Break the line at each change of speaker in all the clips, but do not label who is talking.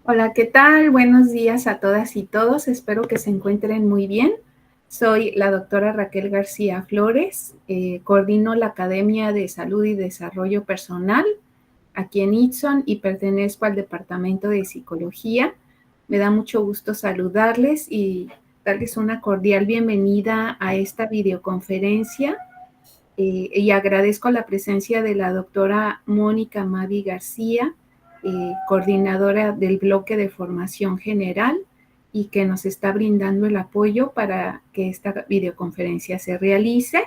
Hola, ¿qué tal? Buenos días a todas y todos. Espero que se encuentren muy bien. Soy la doctora Raquel García Flores. Coordino la Academia de Salud y Desarrollo Personal aquí en Itson y pertenezco al Departamento de Psicología. Me da mucho gusto saludarles y darles una cordial bienvenida a esta videoconferencia. Y agradezco la presencia de la doctora Mónica Mavi García, coordinadora del bloque de formación general y que nos está brindando el apoyo para que esta videoconferencia se realice.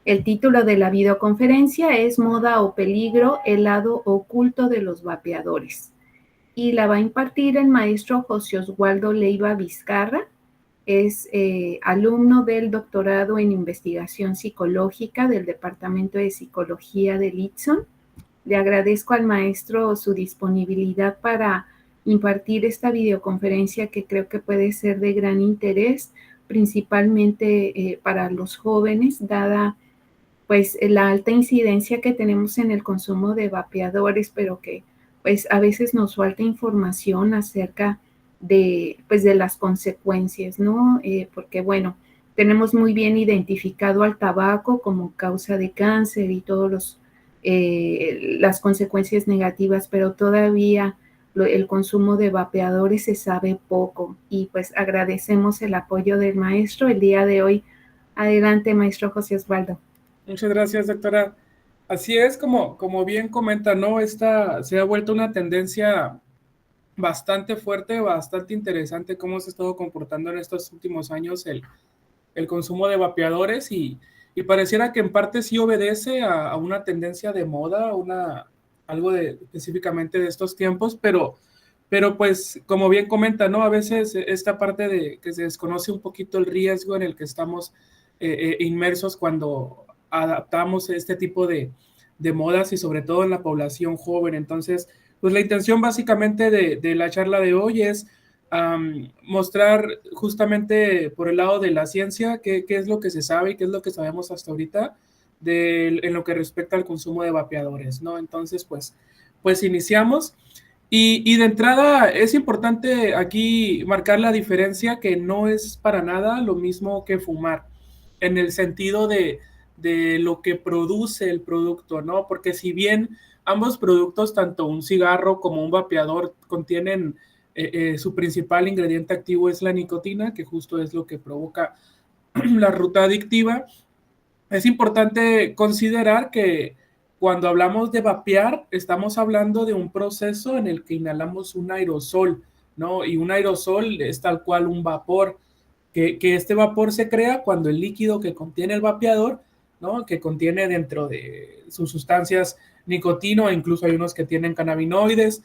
El título de la videoconferencia es Moda o peligro, el lado oculto de los vapeadores. Y la va a impartir el maestro José Oswaldo Leiva Vizcarra. Es alumno del doctorado en investigación psicológica del Departamento de Psicología de Itson. Le agradezco al maestro su disponibilidad para impartir esta videoconferencia que creo que puede ser de gran interés, principalmente para los jóvenes, dada pues la alta incidencia que tenemos en el consumo de vapeadores, pero que pues a veces nos falta información acerca de pues de las consecuencias, ¿no? Porque bueno, tenemos muy bien identificado al tabaco como causa de cáncer y todos las consecuencias negativas, pero todavía el consumo de vapeadores se sabe poco y pues agradecemos el apoyo del maestro el día de hoy. Adelante, maestro José Osvaldo.
Muchas gracias, doctora. Así es, como bien comenta, ¿no? Esta se ha vuelto una tendencia bastante fuerte, bastante interesante cómo se ha estado comportando en estos últimos años el consumo de vapeadores y pareciera que en parte sí obedece a una tendencia de moda, algo específicamente de estos tiempos, pero pues como bien comenta, ¿no? A veces esta parte de que se desconoce un poquito el riesgo en el que estamos inmersos cuando adaptamos este tipo de modas y sobre todo en la población joven. Entonces, pues la intención básicamente de la charla de hoy es mostrar justamente por el lado de la ciencia qué es lo que se sabe y qué es lo que sabemos hasta ahorita en lo que respecta al consumo de vapeadores, ¿no? Entonces, pues iniciamos. Y de entrada es importante aquí marcar la diferencia que no es para nada lo mismo que fumar, en el sentido de lo que produce el producto, ¿no? Porque si bien ambos productos, tanto un cigarro como un vapeador, contienen su principal ingrediente activo es la nicotina, que justo es lo que provoca la ruta adictiva, es importante considerar que cuando hablamos de vapear, estamos hablando de un proceso en el que inhalamos un aerosol, ¿no? Y un aerosol es tal cual un vapor, que este vapor se crea cuando el líquido que contiene el vapeador, ¿no? Que contiene dentro de sus sustancias nicotino, e incluso hay unos que tienen cannabinoides,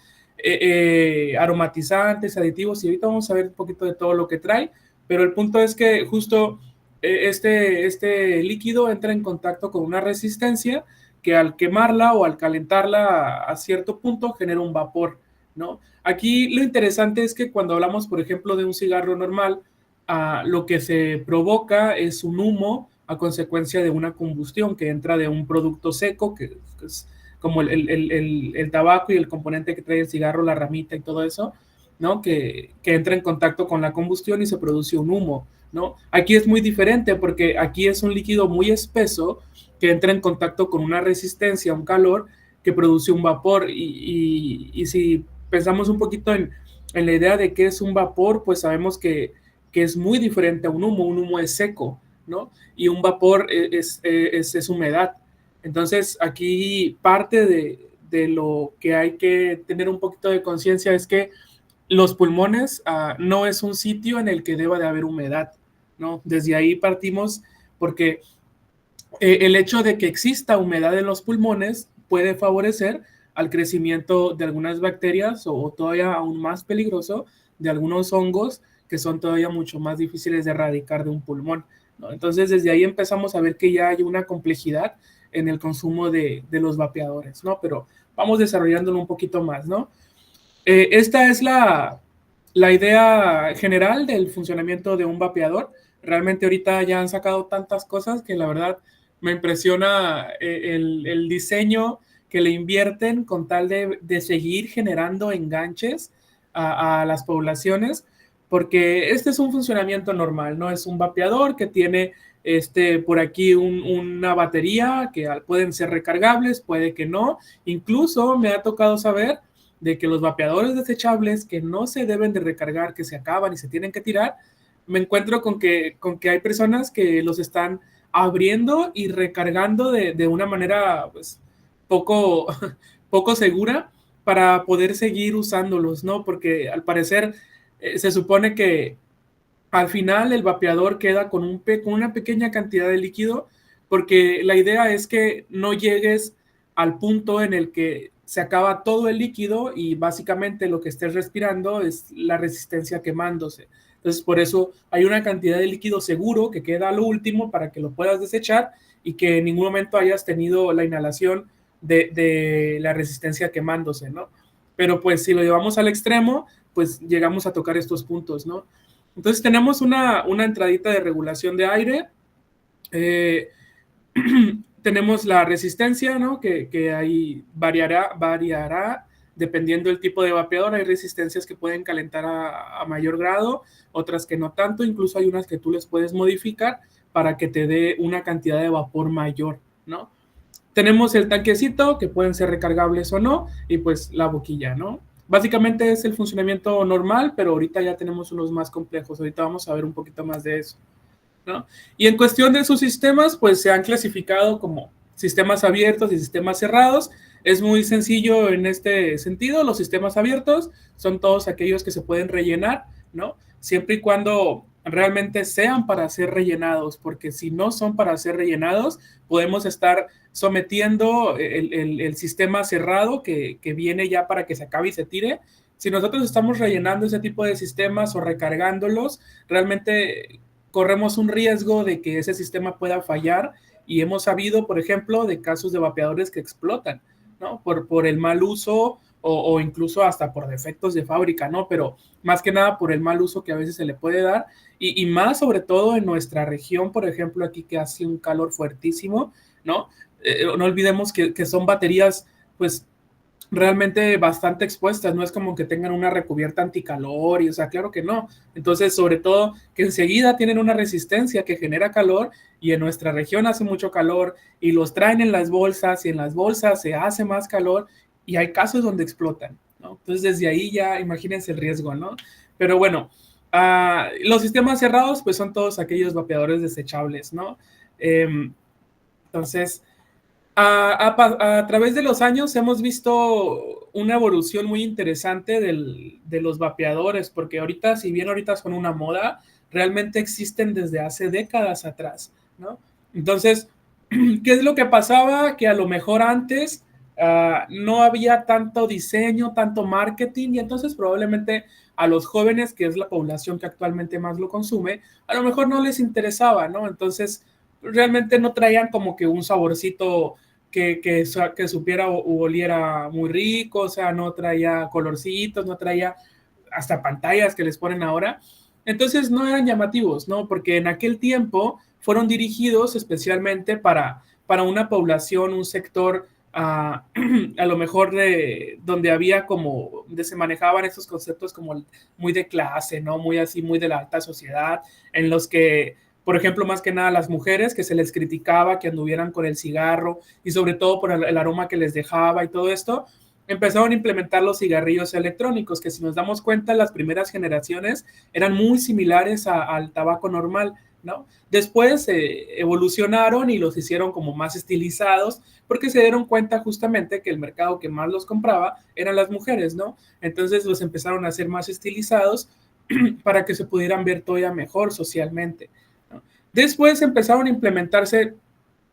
aromatizantes, aditivos, y ahorita vamos a ver un poquito de todo lo que trae, pero el punto es que justo este líquido entra en contacto con una resistencia que al quemarla o al calentarla a cierto punto genera un vapor, ¿no? Aquí lo interesante es que cuando hablamos, por ejemplo, de un cigarro normal, lo que se provoca es un humo a consecuencia de una combustión que entra de un producto seco, que es como el tabaco y el componente que trae el cigarro, la ramita y todo eso, ¿no? Que entra en contacto con la combustión y se produce un humo, ¿no? Aquí es muy diferente porque aquí es un líquido muy espeso que entra en contacto con una resistencia, un calor que produce un vapor y si pensamos un poquito en la idea de qué es un vapor, pues sabemos que es muy diferente a un humo es seco, ¿no? Y un vapor es humedad. Entonces, aquí parte de lo que hay que tener un poquito de conciencia es que los pulmones no es un sitio en el que deba de haber humedad, ¿no? Desde ahí partimos porque el hecho de que exista humedad en los pulmones puede favorecer al crecimiento de algunas bacterias o todavía aún más peligroso de algunos hongos que son todavía mucho más difíciles de erradicar de un pulmón, ¿no? Entonces desde ahí empezamos a ver que ya hay una complejidad en el consumo de los vapeadores, ¿no? Pero vamos desarrollándolo un poquito más, ¿no? Esta es la idea general del funcionamiento de un vapeador. Realmente ahorita ya han sacado tantas cosas que la verdad me impresiona el diseño que le invierten con tal de seguir generando enganches a las poblaciones, porque este es un funcionamiento normal, ¿no? Es un vapeador que tiene por aquí una batería que pueden ser recargables, puede que no. Incluso me ha tocado saber de que los vapeadores desechables que no se deben de recargar, que se acaban y se tienen que tirar, me encuentro con que hay personas que los están abriendo y recargando de una manera pues, poco, poco segura para poder seguir usándolos, ¿no? Porque al parecer se supone que al final el vapeador queda con una pequeña cantidad de líquido, porque la idea es que no llegues al punto en el que se acaba todo el líquido y básicamente lo que estés respirando es la resistencia quemándose. Entonces, por eso hay una cantidad de líquido seguro que queda a lo último para que lo puedas desechar y que en ningún momento hayas tenido la inhalación de la resistencia quemándose, ¿no? Pero pues si lo llevamos al extremo, pues llegamos a tocar estos puntos, ¿no? Entonces tenemos una entradita de regulación de aire, eh, tenemos la resistencia, ¿no? Que ahí variará dependiendo del tipo de vapeador. Hay resistencias que pueden calentar a mayor grado, otras que no tanto, incluso hay unas que tú les puedes modificar para que te dé una cantidad de vapor mayor, ¿no? Tenemos el tanquecito, que pueden ser recargables o no, y pues la boquilla, ¿no? Básicamente es el funcionamiento normal, pero ahorita ya tenemos unos más complejos. Ahorita vamos a ver un poquito más de eso, ¿no? Y en cuestión de sus sistemas, pues se han clasificado como sistemas abiertos y sistemas cerrados. Es muy sencillo en este sentido. Los sistemas abiertos son todos aquellos que se pueden rellenar, ¿no? Siempre y cuando realmente sean para ser rellenados, porque si no son para ser rellenados, podemos estar sometiendo el sistema cerrado que viene ya para que se acabe y se tire. Si nosotros estamos rellenando ese tipo de sistemas o recargándolos, realmente corremos un riesgo de que ese sistema pueda fallar y hemos sabido, por ejemplo, de casos de vapeadores que explotan, ¿no? Por el mal uso o incluso hasta por defectos de fábrica, ¿no? Pero más que nada por el mal uso que a veces se le puede dar y más sobre todo en nuestra región, por ejemplo, aquí que hace un calor fuertísimo, ¿no? No olvidemos que son baterías, pues, realmente bastante expuestas, no es como que tengan una recubierta anticalor, y o sea, claro que no. Entonces, sobre todo, que enseguida tienen una resistencia que genera calor, y en nuestra región hace mucho calor, y los traen en las bolsas, y en las bolsas se hace más calor, y hay casos donde explotan, ¿no? Entonces, desde ahí ya imagínense el riesgo, ¿no? Pero bueno, los sistemas cerrados, pues son todos aquellos vapeadores desechables, ¿no? Entonces, a través de los años hemos visto una evolución muy interesante de los vapeadores, porque ahorita, si bien ahorita son una moda, realmente existen desde hace décadas atrás, ¿no? Entonces, ¿qué es lo que pasaba? Que a lo mejor antes no había tanto diseño, tanto marketing, y entonces probablemente a los jóvenes, que es la población que actualmente más lo consume, a lo mejor no les interesaba, ¿no? Entonces, realmente no traían como que un saborcito que supiera o oliera muy rico, o sea, no traía colorcitos, no traía hasta pantallas que les ponen ahora. Entonces no eran llamativos, ¿no? Porque en aquel tiempo fueron dirigidos especialmente para una población, un sector a lo mejor de donde había como, donde se manejaban esos conceptos como muy de clase, ¿no? Muy así, muy de la alta sociedad, en los que por ejemplo, más que nada a las mujeres que se les criticaba que anduvieran con el cigarro y sobre todo por el aroma que les dejaba y todo esto, empezaron a implementar los cigarrillos electrónicos, que si nos damos cuenta, las primeras generaciones eran muy similares al tabaco normal, ¿no? Después evolucionaron y los hicieron como más estilizados porque se dieron cuenta justamente que el mercado que más los compraba eran las mujeres, ¿no? Entonces los empezaron a hacer más estilizados para que se pudieran ver todavía mejor socialmente. Después empezaron a implementarse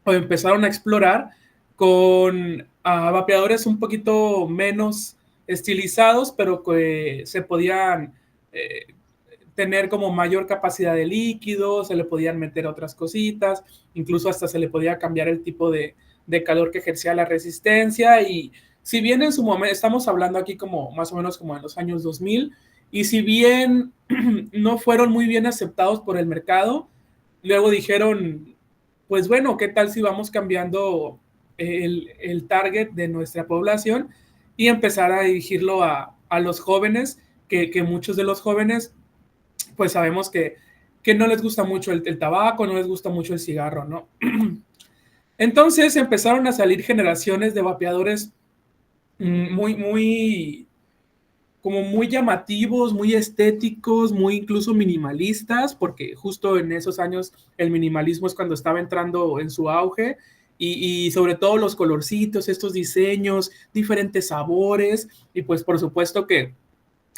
o empezaron a explorar con vapeadores un poquito menos estilizados, pero que se podían tener como mayor capacidad de líquido, se le podían meter otras cositas, incluso hasta se le podía cambiar el tipo de calor que ejercía la resistencia. Y si bien en su momento, estamos hablando aquí como más o menos como en los años 2000, y si bien no fueron muy bien aceptados por el mercado, luego dijeron, pues bueno, ¿qué tal si vamos cambiando el target de nuestra población y empezar a dirigirlo a los jóvenes que muchos de los jóvenes, pues sabemos que no les gusta mucho el tabaco, no les gusta mucho el cigarro, ¿no? Entonces empezaron a salir generaciones de vapeadores muy, como muy llamativos, muy estéticos, muy incluso minimalistas, porque justo en esos años el minimalismo es cuando estaba entrando en su auge, y sobre todo los colorcitos, estos diseños, diferentes sabores, y pues por supuesto que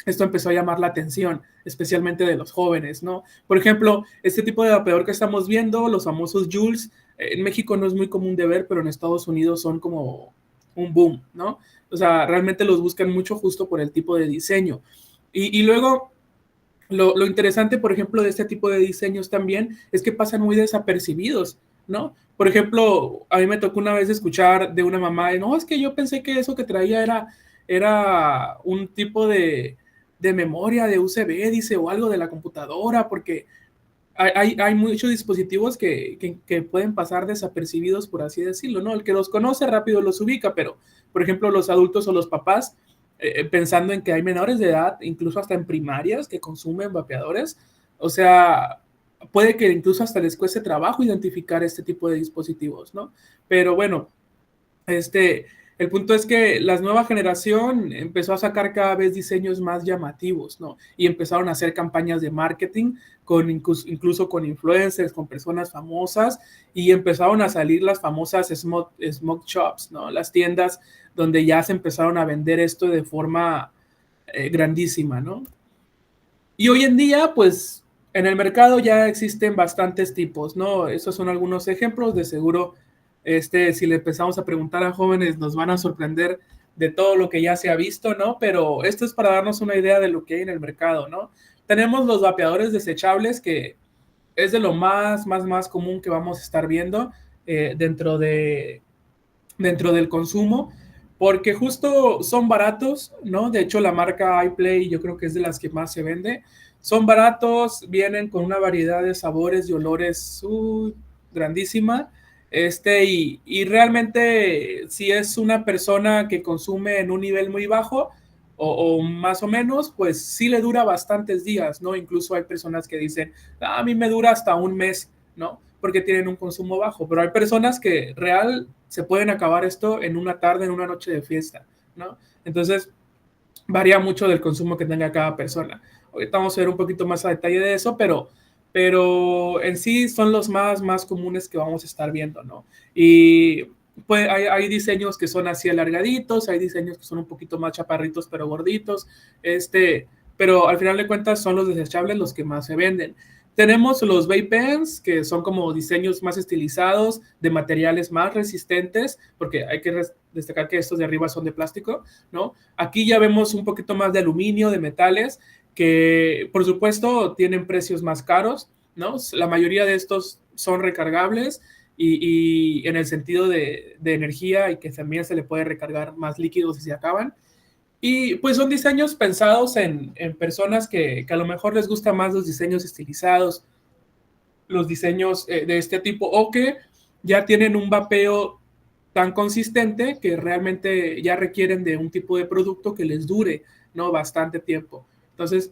esto empezó a llamar la atención, especialmente de los jóvenes, ¿no? Por ejemplo, este tipo de vapeador que estamos viendo, los famosos Juuls, en México no es muy común de ver, pero en Estados Unidos son como un boom, ¿no? O sea, realmente los buscan mucho justo por el tipo de diseño. Y luego, lo interesante, por ejemplo, de este tipo de diseños también es que pasan muy desapercibidos, ¿no? Por ejemplo, a mí me tocó una vez escuchar de una mamá, no, es que yo pensé que eso que traía era un tipo de memoria de USB, dice, o algo de la computadora, porque hay muchos dispositivos que pueden pasar desapercibidos, por así decirlo, ¿no? El que los conoce rápido los ubica, pero, por ejemplo, los adultos o los papás, pensando en que hay menores de edad, incluso hasta en primarias, que consumen vapeadores, o sea, puede que incluso hasta les cueste trabajo identificar este tipo de dispositivos, ¿no? Pero bueno, este, el punto es que la nueva generación empezó a sacar cada vez diseños más llamativos, ¿no? Y empezaron a hacer campañas de marketing con incluso con influencers, con personas famosas, y empezaron a salir las famosas smoke shops, ¿no? Las tiendas donde ya se empezaron a vender esto de forma grandísima, ¿no? Y hoy en día, pues, en el mercado ya existen bastantes tipos, ¿no? Esos son algunos ejemplos, de seguro, si le empezamos a preguntar a jóvenes, nos van a sorprender de todo lo que ya se ha visto, ¿no? Pero esto es para darnos una idea de lo que hay en el mercado, ¿no? Tenemos los vapeadores desechables, que es de lo más común que vamos a estar viendo dentro dentro del consumo, porque justo son baratos, ¿no? De hecho, la marca iPlay yo creo que es de las que más se vende. Son baratos, vienen con una variedad de sabores y olores grandísima. Y realmente, si es una persona que consume en un nivel muy bajo o más o menos, pues sí le dura bastantes días, ¿no? Incluso hay personas que dicen, a mí me dura hasta un mes, ¿no? Porque tienen un consumo bajo, pero hay personas que real se pueden acabar esto en una tarde, en una noche de fiesta, ¿no? Entonces, varía mucho del consumo que tenga cada persona. Ahorita vamos a ver un poquito más a detalle de eso, pero en sí son los más comunes que vamos a estar viendo, ¿no? Y pues hay diseños que son así alargaditos, hay diseños que son un poquito más chaparritos pero gorditos, pero al final de cuentas son los desechables los que más se venden. Tenemos los vape pens, que son como diseños más estilizados, de materiales más resistentes, porque hay que destacar que estos de arriba son de plástico, ¿no? Aquí ya vemos un poquito más de aluminio, de metales, que por supuesto tienen precios más caros, ¿no? La mayoría de estos son recargables y en el sentido de energía, y que también se le puede recargar más líquidos si se acaban. Y pues son diseños pensados en personas que a lo mejor les gustan más los diseños estilizados, los diseños de este tipo, o que ya tienen un vapeo tan consistente que realmente ya requieren de un tipo de producto que les dure, ¿no? Bastante tiempo. Entonces,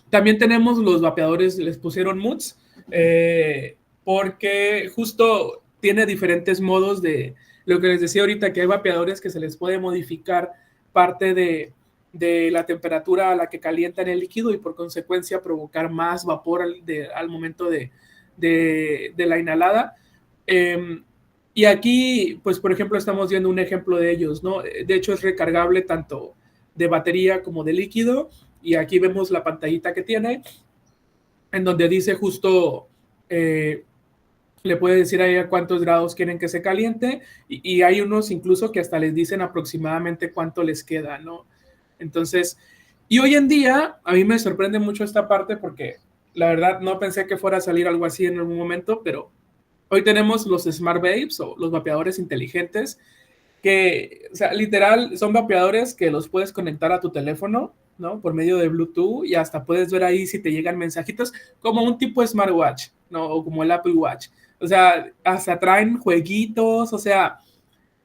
también tenemos los vapeadores, les pusieron moods, porque justo tiene diferentes modos de lo que les decía ahorita, que hay vapeadores que se les puede modificar parte de la temperatura a la que calientan el líquido y por consecuencia provocar más vapor al momento de la inhalada. Y aquí, pues por ejemplo, estamos viendo un ejemplo de ellos, ¿no? De hecho, es recargable tanto de batería como de líquido, y aquí vemos la pantallita que tiene, en donde dice justo, le puede decir ahí a cuántos grados quieren que se caliente, y hay unos incluso que hasta les dicen aproximadamente cuánto les queda, ¿no? Entonces, y hoy en día, a mí me sorprende mucho esta parte porque la verdad no pensé que fuera a salir algo así en algún momento, pero hoy tenemos los Smart Vapes o los vapeadores inteligentes, que, o sea, literal, son vapeadores que los puedes conectar a tu teléfono, ¿no? Por medio de Bluetooth, y hasta puedes ver ahí si te llegan mensajitos, como un tipo de smartwatch, ¿no? O como el Apple Watch. O sea, hasta traen jueguitos, o sea,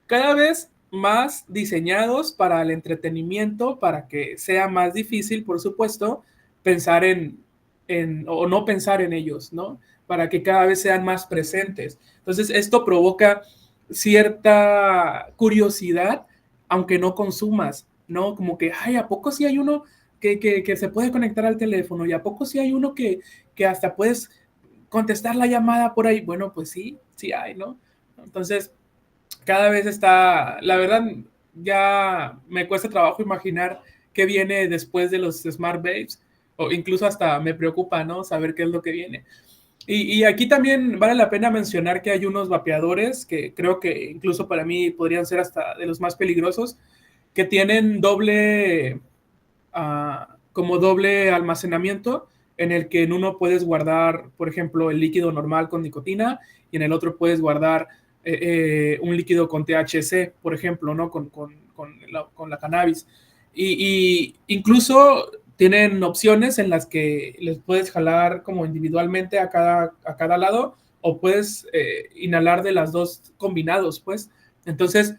cada vez más diseñados para el entretenimiento, para que sea más difícil, por supuesto, pensar o no pensar en ellos, ¿no? Para que cada vez sean más presentes. Entonces, esto provoca cierta curiosidad, aunque no consumas, ¿no? Como que, ay, ¿a poco sí hay uno que se puede conectar al teléfono? ¿Y a poco sí hay uno que hasta puedes contestar la llamada por ahí? Bueno, pues sí, sí hay, ¿no? Entonces, cada vez está, la verdad, ya me cuesta trabajo imaginar qué viene después de los Smart Babes, o incluso hasta me preocupa, ¿no? Saber qué es lo que viene. Y aquí también vale la pena mencionar que hay unos vapeadores que creo que incluso para mí podrían ser hasta de los más peligrosos, que tienen como doble almacenamiento, en el que en uno puedes guardar, por ejemplo, el líquido normal con nicotina y en el otro puedes guardar un líquido con THC, por ejemplo, ¿no? Con la cannabis. Y incluso tienen opciones en las que les puedes jalar como individualmente a cada lado o puedes inhalar de las dos combinados, pues. Entonces,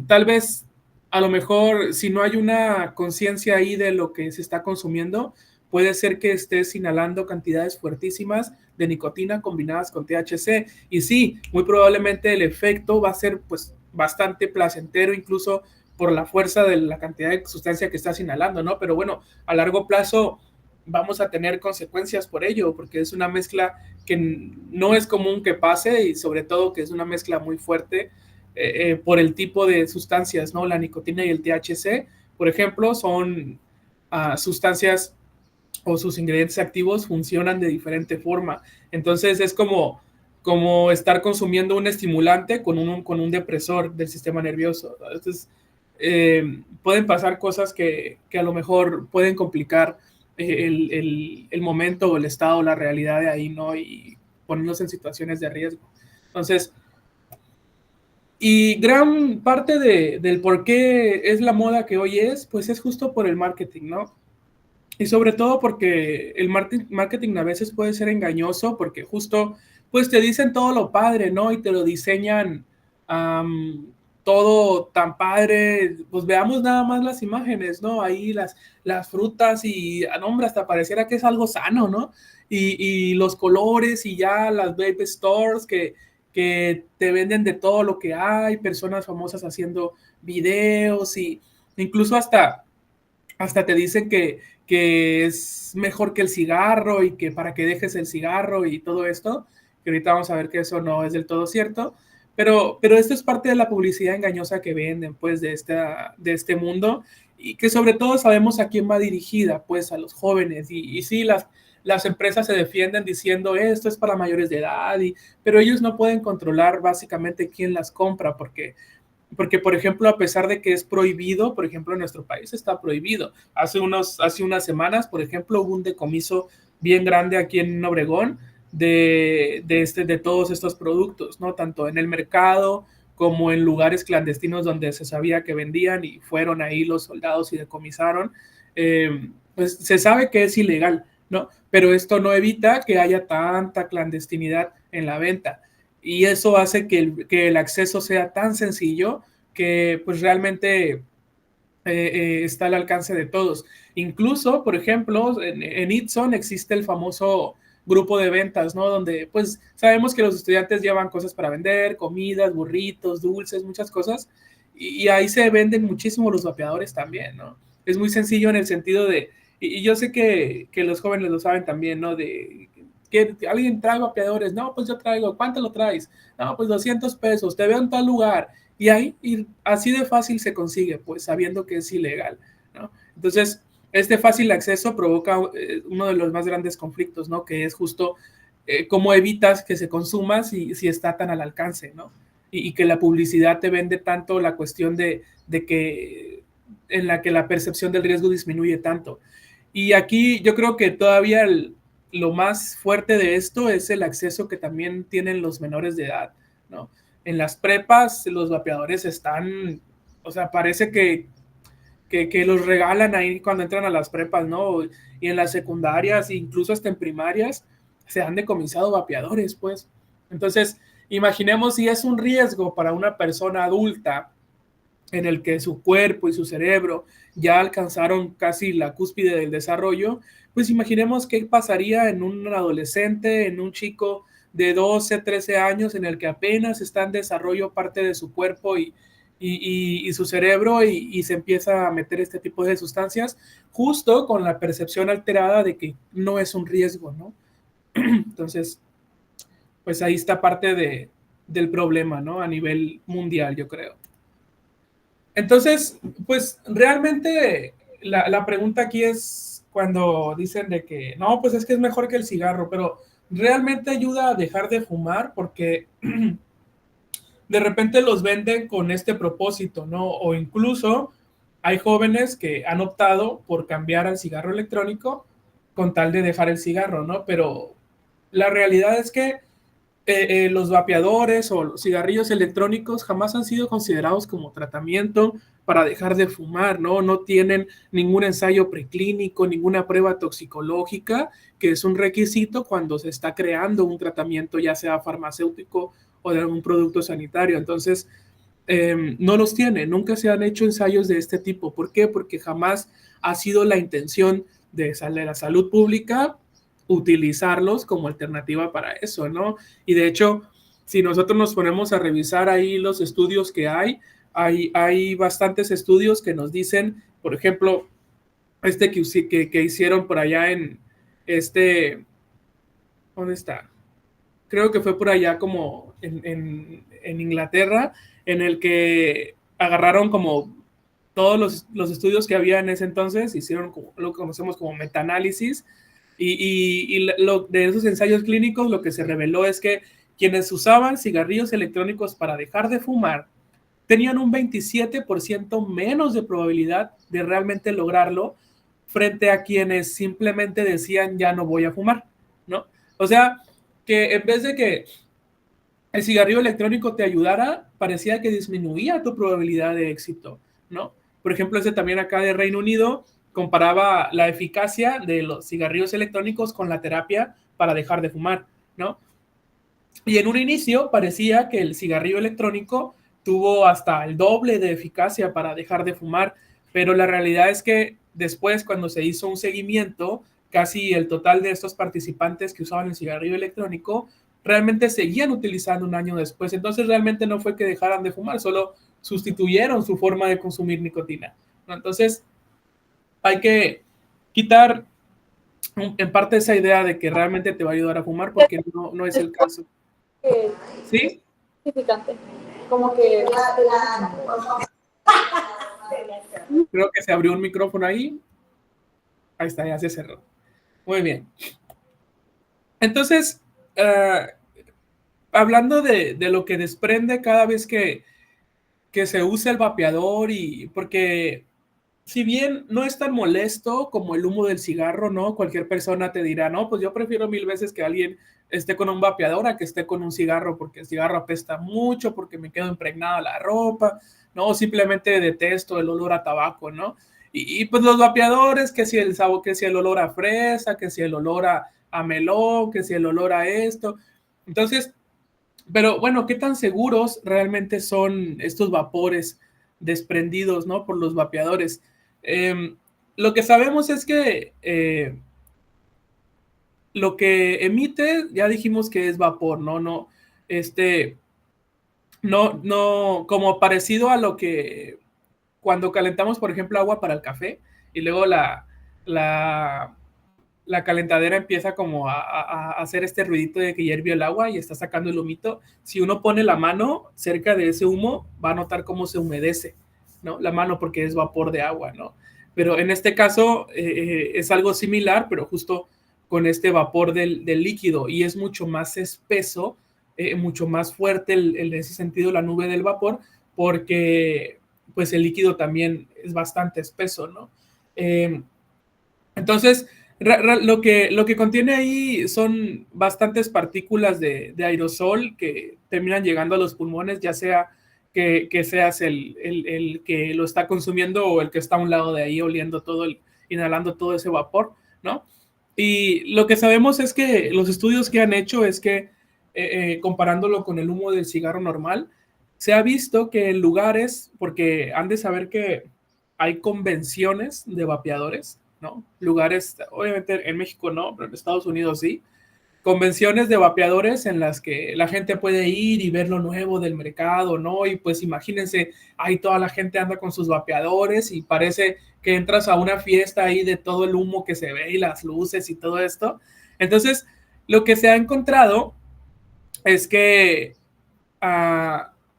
tal vez a lo mejor si no hay una conciencia ahí de lo que se está consumiendo, puede ser que estés inhalando cantidades fuertísimas de nicotina combinadas con THC. Y sí, muy probablemente el efecto va a ser pues bastante placentero, incluso por la fuerza de la cantidad de sustancia que estás inhalando, ¿no? Pero bueno, a largo plazo vamos a tener consecuencias por ello, porque es una mezcla que no es común que pase y sobre todo que es una mezcla muy fuerte por el tipo de sustancias, ¿no? La nicotina y el THC, por ejemplo, son sustancias o sus ingredientes activos funcionan de diferente forma. Entonces es como estar consumiendo un estimulante con un depresor del sistema nervioso. Entonces pueden pasar cosas que a lo mejor pueden complicar el momento o el estado, la realidad de ahí, ¿no? Y ponernos en situaciones de riesgo. Entonces, y gran parte del por qué es la moda que hoy es, pues es justo por el marketing, ¿no? Y sobre todo porque el marketing a veces puede ser engañoso porque justo pues te dicen todo lo padre, ¿no? Y te lo diseñan todo tan padre. Pues veamos nada más las imágenes, ¿no? Ahí las frutas y, hombre, hasta pareciera que es algo sano, ¿no? Y los colores y ya las baby stores que te venden de todo lo que hay, personas famosas haciendo videos y incluso hasta te dicen que es mejor que el cigarro y que para que dejes el cigarro y todo esto, que ahorita vamos a ver que eso no es del todo cierto, pero esto es parte de la publicidad engañosa que venden, pues, de este mundo y que sobre todo sabemos a quién va dirigida, pues, a los jóvenes y sí, las empresas se defienden diciendo esto es para mayores de edad, pero ellos no pueden controlar básicamente quién las compra porque, por ejemplo, a pesar de que es prohibido, por ejemplo, en nuestro país está prohibido. Hace unas semanas, por ejemplo, hubo un decomiso bien grande aquí en Obregón de todos estos productos, ¿no? Tanto en el mercado como en lugares clandestinos donde se sabía que vendían y fueron ahí los soldados y decomisaron. Pues se sabe que es ilegal, ¿no? Pero esto no evita que haya tanta clandestinidad en la venta y eso hace que el acceso sea tan sencillo que pues realmente está al alcance de todos. Incluso, por ejemplo, en Itson existe el famoso grupo de ventas, ¿no? Donde pues sabemos que los estudiantes llevan cosas para vender, comidas, burritos, dulces, muchas cosas, y ahí se venden muchísimo los vapeadores también, ¿no? Es muy sencillo en el sentido y yo sé que los jóvenes lo saben también, ¿no? Que alguien trae vapeadores, no, pues yo traigo, ¿cuánto lo traes? No, pues 200 pesos, te veo en tal lugar, y ahí y así de fácil se consigue, pues sabiendo que es ilegal, ¿no? Entonces, este fácil acceso provoca uno de los más grandes conflictos, ¿no? Que es justo cómo evitas que se consuma si está tan al alcance, ¿no? Y que la publicidad te vende tanto la cuestión de que en la que la percepción del riesgo disminuye tanto. Y aquí yo creo que todavía lo más fuerte de esto es el acceso que también tienen los menores de edad, ¿no? En las prepas los vapeadores están, o sea, parece que los regalan ahí cuando entran a las prepas, ¿no? Y en las secundarias, incluso hasta en primarias, se han decomisado vapeadores, pues. Entonces, imaginemos si es un riesgo para una persona adulta en el que su cuerpo y su cerebro ya alcanzaron casi la cúspide del desarrollo, pues imaginemos qué pasaría en un adolescente, en un chico de 12, 13 años, en el que apenas está en desarrollo parte de su cuerpo y su cerebro y se empieza a meter este tipo de sustancias, justo con la percepción alterada de que no es un riesgo, ¿no? Entonces, pues ahí está parte del problema, ¿no? A nivel mundial, yo creo. Entonces, pues realmente la pregunta aquí es cuando dicen de que, no, pues es que es mejor que el cigarro, pero realmente ayuda a dejar de fumar porque de repente los venden con este propósito, ¿no? O incluso hay jóvenes que han optado por cambiar al cigarro electrónico con tal de dejar el cigarro, ¿no? Pero la realidad es que los vapeadores o los cigarrillos electrónicos jamás han sido considerados como tratamiento para dejar de fumar, ¿no? No tienen ningún ensayo preclínico, ninguna prueba toxicológica, que es un requisito cuando se está creando un tratamiento, ya sea farmacéutico o de algún producto sanitario. Entonces, no los tiene, nunca se han hecho ensayos de este tipo. ¿Por qué? Porque jamás ha sido la intención de la salud pública utilizarlos como alternativa para eso, ¿no? Y de hecho, si nosotros nos ponemos a revisar ahí los estudios que hay bastantes estudios que nos dicen, por ejemplo, que hicieron por allá en ¿dónde está? Creo que fue por allá como en Inglaterra, en el que agarraron como todos los estudios que había en ese entonces, hicieron como, lo que conocemos como metaanálisis, de esos ensayos clínicos lo que se reveló es que quienes usaban cigarrillos electrónicos para dejar de fumar tenían un 27% menos de probabilidad de realmente lograrlo frente a quienes simplemente decían ya no voy a fumar, ¿no? O sea, que en vez de que el cigarrillo electrónico te ayudara, parecía que disminuía tu probabilidad de éxito, ¿no? Por ejemplo, ese también acá de Reino Unido comparaba la eficacia de los cigarrillos electrónicos con la terapia para dejar de fumar, ¿no? Y en un inicio parecía que el cigarrillo electrónico tuvo hasta el doble de eficacia para dejar de fumar, pero la realidad es que después, cuando se hizo un seguimiento, casi el total de estos participantes que usaban el cigarrillo electrónico realmente seguían utilizando un año después. Entonces realmente no fue que dejaran de fumar, solo sustituyeron su forma de consumir nicotina, ¿no? Entonces hay que quitar en parte esa idea de que realmente te va a ayudar a fumar, porque no es el caso. ¿Sí?
Como que...
Creo que se abrió un micrófono ahí. Ahí está, ya se cerró. Muy bien. Entonces, hablando de lo que desprende cada vez que se usa el vapeador, y porque si bien no es tan molesto como el humo del cigarro, ¿no? Cualquier persona te dirá, no, pues yo prefiero 1000 veces que alguien esté con un vapeador a que esté con un cigarro, porque el cigarro apesta mucho, porque me quedo impregnada la ropa, ¿no? O simplemente detesto el olor a tabaco, ¿no? Y pues los vapeadores, que si el sabor, que si el olor a fresa, que si el olor a melón, que si el olor a esto. Entonces, pero bueno, ¿qué tan seguros realmente son estos vapores desprendidos, ¿no? Por los vapeadores? Lo que sabemos es que lo que emite, ya dijimos que es vapor, ¿no? No, como parecido a lo que cuando calentamos, por ejemplo, agua para el café y luego la calentadera empieza como a hacer este ruidito de que ya hirvió el agua y está sacando el humito. Si uno pone la mano cerca de ese humo, va a notar cómo se humedece, ¿no? La mano, porque es vapor de agua, ¿no? Pero en este caso es algo similar, pero justo con este vapor del líquido, y es mucho más espeso, mucho más fuerte en ese sentido la nube del vapor, porque pues el líquido también es bastante espeso, ¿no? Entonces, lo que contiene ahí son bastantes partículas de aerosol que terminan llegando a los pulmones, ya sea que seas el que lo está consumiendo o el que está a un lado de ahí oliendo todo, inhalando todo ese vapor, ¿no? Y lo que sabemos es que los estudios que han hecho es que, comparándolo con el humo del cigarro normal, se ha visto que en lugares, porque han de saber que hay convenciones de vapeadores, ¿no? Lugares, obviamente en México no, pero en Estados Unidos sí. Convenciones de vapeadores en las que la gente puede ir y ver lo nuevo del mercado, ¿no? Y pues imagínense, ahí toda la gente anda con sus vapeadores y parece que entras a una fiesta ahí de todo el humo que se ve y las luces y todo esto. Entonces, lo que se ha encontrado es que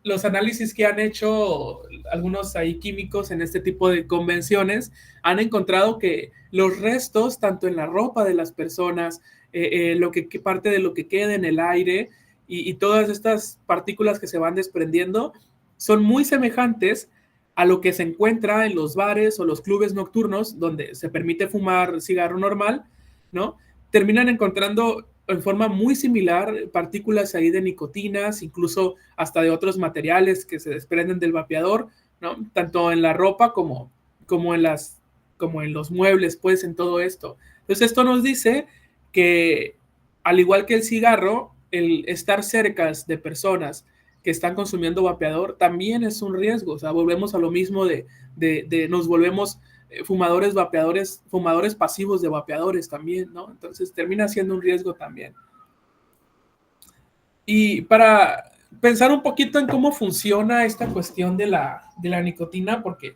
los análisis que han hecho algunos ahí químicos en este tipo de convenciones han encontrado que los restos, tanto en la ropa de las personas, lo que parte de lo que queda en el aire y todas estas partículas que se van desprendiendo son muy semejantes a lo que se encuentra en los bares o los clubes nocturnos donde se permite fumar cigarro normal, ¿no? Terminan encontrando en forma muy similar partículas ahí de nicotinas, incluso hasta de otros materiales que se desprenden del vapeador, ¿no? Tanto en la ropa como en los muebles, pues en todo esto. Entonces esto nos dice que al igual que el cigarro, el estar cerca de personas que están consumiendo vapeador también es un riesgo. O sea, volvemos a lo mismo de nos volvemos fumadores vapeadores, fumadores pasivos de vapeadores también, ¿no? Entonces termina siendo un riesgo también. Y para pensar un poquito en cómo funciona esta cuestión de la nicotina, porque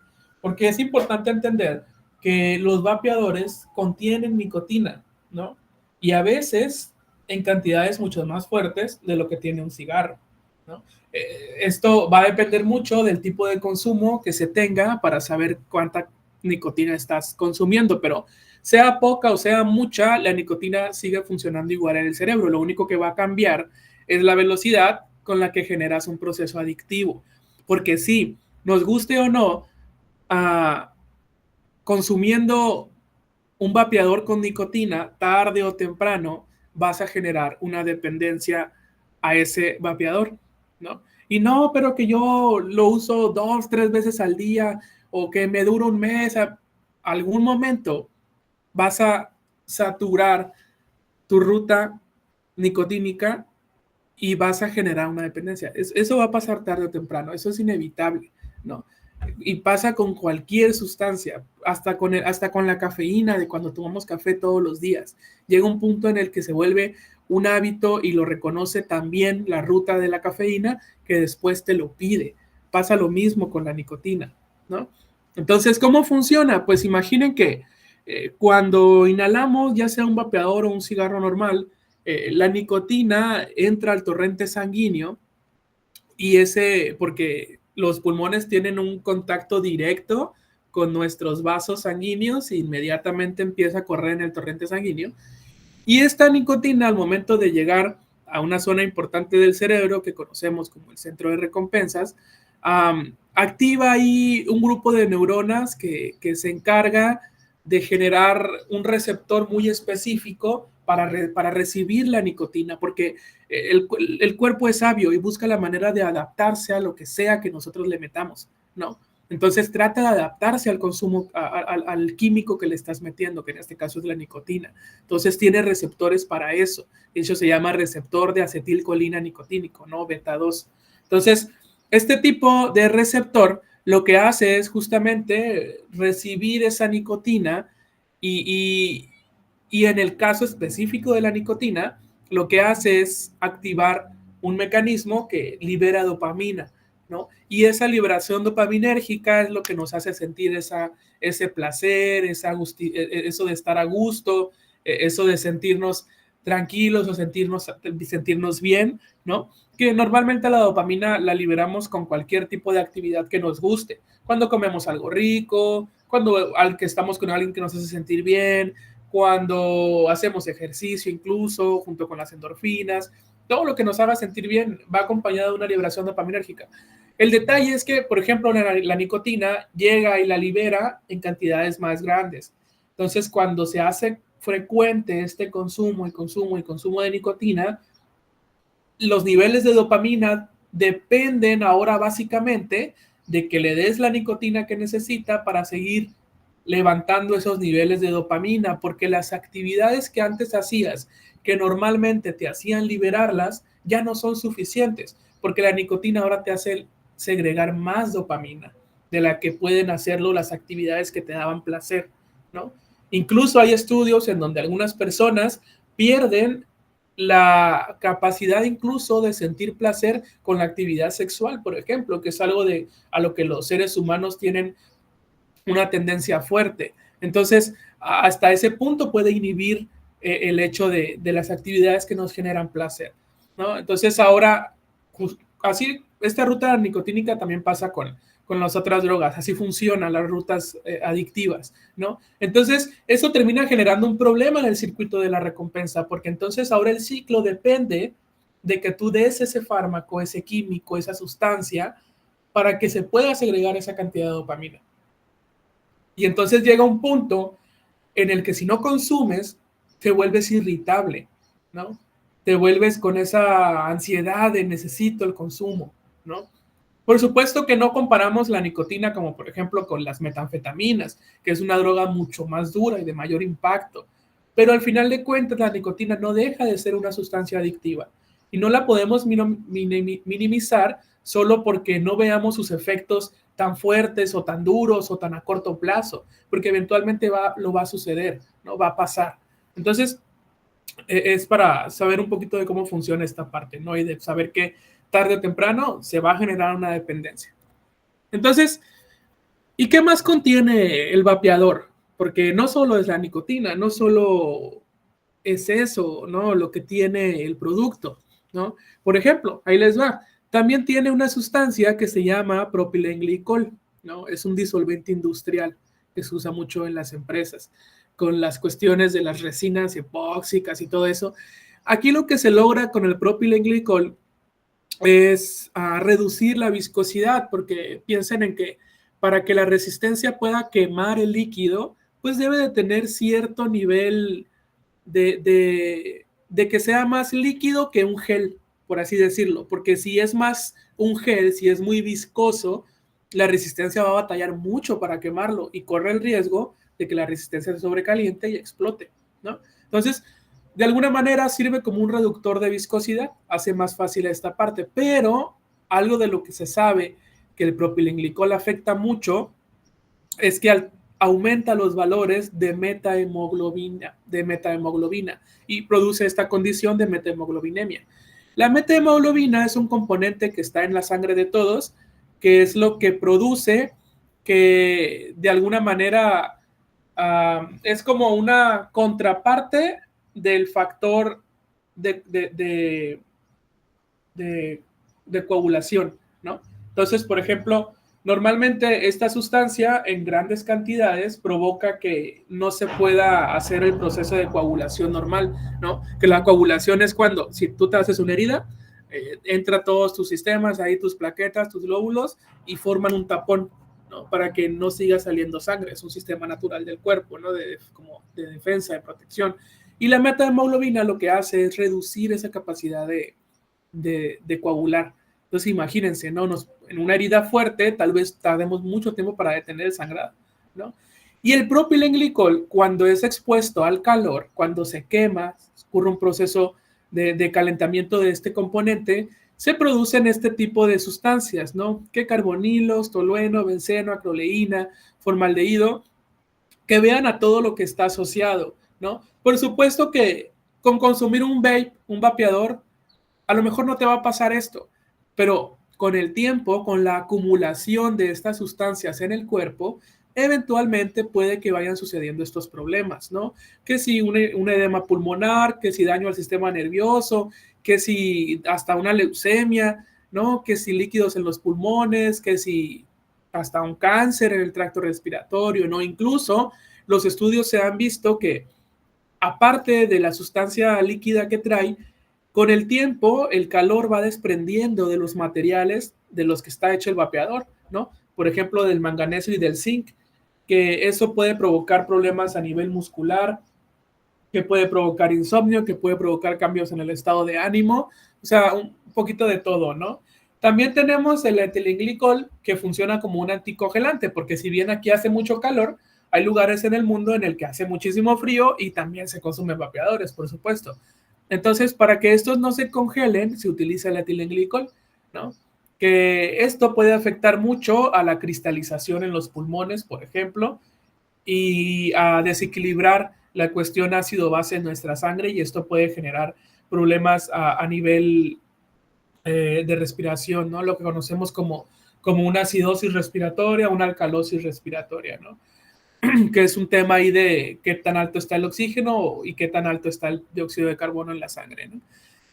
es importante entender que los vapeadores contienen nicotina, ¿no? Y a veces en cantidades mucho más fuertes de lo que tiene un cigarro, ¿no? Esto va a depender mucho del tipo de consumo que se tenga para saber cuánta nicotina estás consumiendo, pero sea poca o sea mucha, la nicotina sigue funcionando igual en el cerebro. Lo único que va a cambiar es la velocidad con la que generas un proceso adictivo. Porque sí, nos guste o no, consumiendo un vapeador con nicotina, tarde o temprano, vas a generar una dependencia a ese vapeador, ¿no? Y no, pero que yo lo uso 2, 3 veces al día o que me dura un mes, algún momento vas a saturar tu ruta nicotínica y vas a generar una dependencia. Eso va a pasar tarde o temprano, eso es inevitable, ¿no? Y pasa con cualquier sustancia, hasta con la cafeína de cuando tomamos café todos los días. Llega un punto en el que se vuelve un hábito y lo reconoce también la ruta de la cafeína que después te lo pide. Pasa lo mismo con la nicotina, ¿no? Entonces, ¿cómo funciona? Pues imaginen que cuando inhalamos, ya sea un vapeador o un cigarro normal, la nicotina entra al torrente sanguíneo y porque los pulmones tienen un contacto directo con nuestros vasos sanguíneos e inmediatamente empieza a correr en el torrente sanguíneo. Y esta nicotina, al momento de llegar a una zona importante del cerebro que conocemos como el centro de recompensas, activa ahí un grupo de neuronas que se encarga de generar un receptor muy específico para recibir la nicotina, porque el cuerpo es sabio y busca la manera de adaptarse a lo que sea que nosotros le metamos, ¿no? Entonces trata de adaptarse al consumo, al químico que le estás metiendo, que en este caso es la nicotina. Entonces tiene receptores para eso. Eso se llama receptor de acetilcolina nicotínico, ¿no? Beta 2. Entonces, este tipo de receptor lo que hace es justamente recibir esa nicotina y en el caso específico de la nicotina, lo que hace es activar un mecanismo que libera dopamina, ¿no? Y esa liberación dopaminérgica es lo que nos hace sentir ese placer, eso de estar a gusto, eso de sentirnos tranquilos o sentirnos bien, ¿no? Que normalmente la dopamina la liberamos con cualquier tipo de actividad que nos guste. Cuando comemos algo rico, cuando estamos con alguien que nos hace sentir bien, cuando hacemos ejercicio incluso, junto con las endorfinas, todo lo que nos haga sentir bien va acompañado de una liberación dopaminérgica. El detalle es que, por ejemplo, la nicotina llega y la libera en cantidades más grandes. Entonces, cuando se hace frecuente este consumo de nicotina, los niveles de dopamina dependen ahora básicamente de que le des la nicotina que necesita para seguir levantando esos niveles de dopamina, porque las actividades que antes hacías, que normalmente te hacían liberarlas, ya no son suficientes, porque la nicotina ahora te hace segregar más dopamina de la que pueden hacerlo las actividades que te daban placer, ¿no? Incluso hay estudios en donde algunas personas pierden la capacidad incluso de sentir placer con la actividad sexual, por ejemplo, que es algo a lo que los seres humanos tienen una tendencia fuerte. Entonces, hasta ese punto puede inhibir el hecho de las actividades que nos generan placer, ¿no? Entonces, ahora, así, esta ruta nicotínica también pasa con las otras drogas, así funcionan las rutas adictivas, ¿no? Entonces, eso termina generando un problema en el circuito de la recompensa, porque entonces ahora el ciclo depende de que tú des ese fármaco, ese químico, esa sustancia, para que se pueda segregar esa cantidad de dopamina. Y entonces llega un punto en el que si no consumes, te vuelves irritable, ¿no? Te vuelves con esa ansiedad de necesito el consumo, ¿no? Por supuesto que no comparamos la nicotina como por ejemplo con las metanfetaminas, que es una droga mucho más dura y de mayor impacto, pero al final de cuentas la nicotina no deja de ser una sustancia adictiva y no la podemos minimizar solo porque no veamos sus efectos tan fuertes o tan duros o tan a corto plazo, porque eventualmente lo va a suceder, ¿no? Va a pasar. Entonces, es para saber un poquito de cómo funciona esta parte, ¿no? Y de saber que tarde o temprano se va a generar una dependencia. Entonces, ¿y qué más contiene el vapeador? Porque no solo es la nicotina, no solo es eso, ¿no? Lo que tiene el producto, ¿no? Por ejemplo, ahí les va. También tiene una sustancia que se llama propilenglicol, ¿no? Es un disolvente industrial que se usa mucho en las empresas con las cuestiones de las resinas epóxicas y todo eso. Aquí lo que se logra con el propilenglicol es reducir la viscosidad, porque piensen en que para que la resistencia pueda quemar el líquido, pues debe de tener cierto nivel de que sea más líquido que un gel, por así decirlo, porque si es más un gel, si es muy viscoso, la resistencia va a batallar mucho para quemarlo y corre el riesgo de que la resistencia se sobrecaliente y explote, ¿no? Entonces, de alguna manera sirve como un reductor de viscosidad, hace más fácil esta parte, pero algo de lo que se sabe que el propilenglicol afecta mucho es que aumenta los valores de metahemoglobina y produce esta condición de metahemoglobinemia. La metahemoglobina es un componente que está en la sangre de todos, que es lo que produce que de alguna manera es como una contraparte del factor de, de coagulación, ¿no? Entonces, por ejemplo, normalmente esta sustancia en grandes cantidades provoca que no se pueda hacer el proceso de coagulación normal, ¿no? Que la coagulación es cuando, si tú te haces una herida, entra todos tus sistemas, ahí tus plaquetas, tus glóbulos, y forman un tapón, ¿no? Para que no siga saliendo sangre. Es un sistema natural del cuerpo, ¿no? Como de defensa, de protección. Y la metahemoglobina lo que hace es reducir esa capacidad de coagular. Entonces imagínense, ¿no? En una herida fuerte tal vez tardemos mucho tiempo para detener el sangrado, ¿no? Y el propilenglicol, cuando es expuesto al calor, cuando se quema, ocurre un proceso de calentamiento de este componente, se producen este tipo de sustancias, ¿no? Que carbonilos, tolueno, benceno, acroleína, formaldehído, que vean a todo lo que está asociado, ¿no? Por supuesto que con consumir un vape, un vapeador, a lo mejor no te va a pasar esto, pero con el tiempo, con la acumulación de estas sustancias en el cuerpo, eventualmente puede que vayan sucediendo estos problemas, ¿no? Que si un edema pulmonar, que si daño al sistema nervioso, que si hasta una leucemia, ¿no? Que si líquidos en los pulmones, que si hasta un cáncer en el tracto respiratorio, ¿no? Incluso los estudios se han visto que aparte de la sustancia líquida que trae, con el tiempo el calor va desprendiendo de los materiales de los que está hecho el vapeador, ¿no? Por ejemplo, del manganeso y del zinc, que eso puede provocar problemas a nivel muscular, que puede provocar insomnio, que puede provocar cambios en el estado de ánimo, o sea, un poquito de todo, ¿no? También tenemos el etilenglicol, que funciona como un anticongelante, porque si bien aquí hace mucho calor, hay lugares en el mundo en el que hace muchísimo frío y también se consumen vapeadores, por supuesto. Entonces, para que estos no se congelen, se utiliza el etilenglicol, ¿no? que esto puede afectar mucho a la cristalización en los pulmones, por ejemplo, y a desequilibrar la cuestión ácido-base en nuestra sangre, y esto puede generar problemas a nivel de respiración, ¿no? Lo que conocemos como una acidosis respiratoria, una alcalosis respiratoria, ¿no? Que es un tema ahí de qué tan alto está el oxígeno y qué tan alto está el dióxido de carbono en la sangre, ¿no?